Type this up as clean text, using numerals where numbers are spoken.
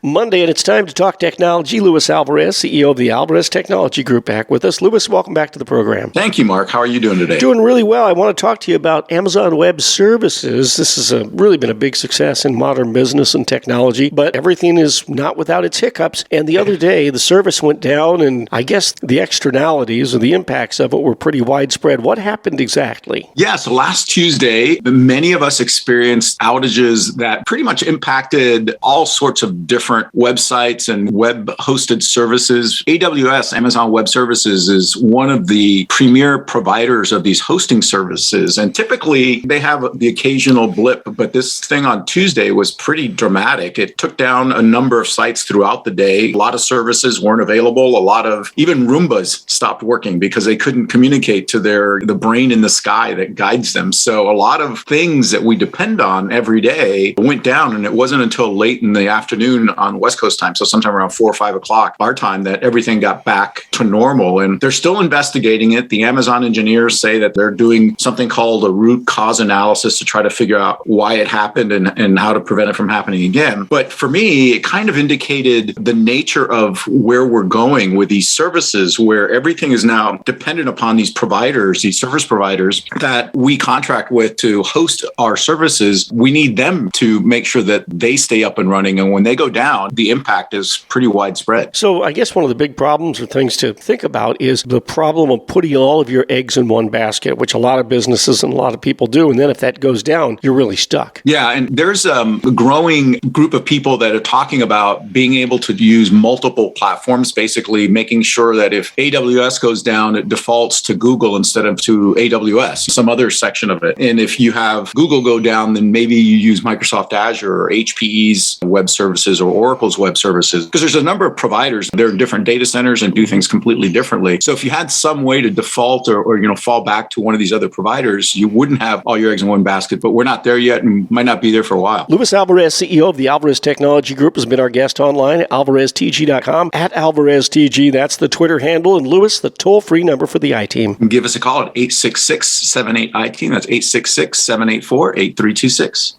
Monday, and it's time to talk technology. Luis Alvarez, CEO of the Alvarez Technology Group, back with us. Luis, welcome back to the program. Thank you, Mark. How are you doing today? Doing really well. I want to talk to you about Amazon Web Services. This has really been a big success in modern business and technology, but everything is not without its hiccups. And the other day, the service went down, and I guess the externalities or the impacts of it were pretty widespread. What happened exactly? Yeah, so last Tuesday, many of us experienced outages that pretty much impacted all sorts of different websites and web-hosted services. AWS, Amazon Web Services, is one of the premier providers of these hosting services. And typically, they have the occasional blip, but this thing on Tuesday was pretty dramatic. It took down a number of sites throughout the day. A lot of services weren't available. A lot of even Roombas stopped working because they couldn't communicate to the brain in the sky that guides them. So a lot of things that we depend on every day went down, and it wasn't until late in the afternoon on West Coast time, so sometime around 4 or 5 o'clock our time, that everything got back to normal. And they're still investigating it. The Amazon engineers say that they're doing something called a root cause analysis to try to figure out why it happened and how to prevent it from happening again. But for me, it kind of indicated the nature of where we're going with these services, where everything is now dependent upon these providers, these service providers that we contract with to host our services. We need them to make sure that they stay up and running. And when they go down, the impact is pretty widespread. So I guess one of the big problems or things to think about is the problem of putting all of your eggs in one basket, which a lot of businesses and a lot of people do. And then if that goes down, you're really stuck. Yeah, and there's a growing group of people that are talking about being able to use multiple platforms, basically making sure that if AWS goes down, it defaults to Google instead of to AWS, some other section of it. And if you have Google go down, then maybe you use Microsoft Azure or HPE's web services or Oracle's web services, because there's a number of providers. They're in different data centers and do things completely differently. So if you had some way to default or fall back to one of these other providers, you wouldn't have all your eggs in one basket. But we're not there yet and might not be there for a while. Luis Alvarez, CEO of the Alvarez Technology Group, has been our guest online at alvareztg.com, at AlvarezTG. That's the Twitter handle. And Luis, the toll-free number for the I-Team. Give us a call at 866-78-I-Team. That's 866-784-8326.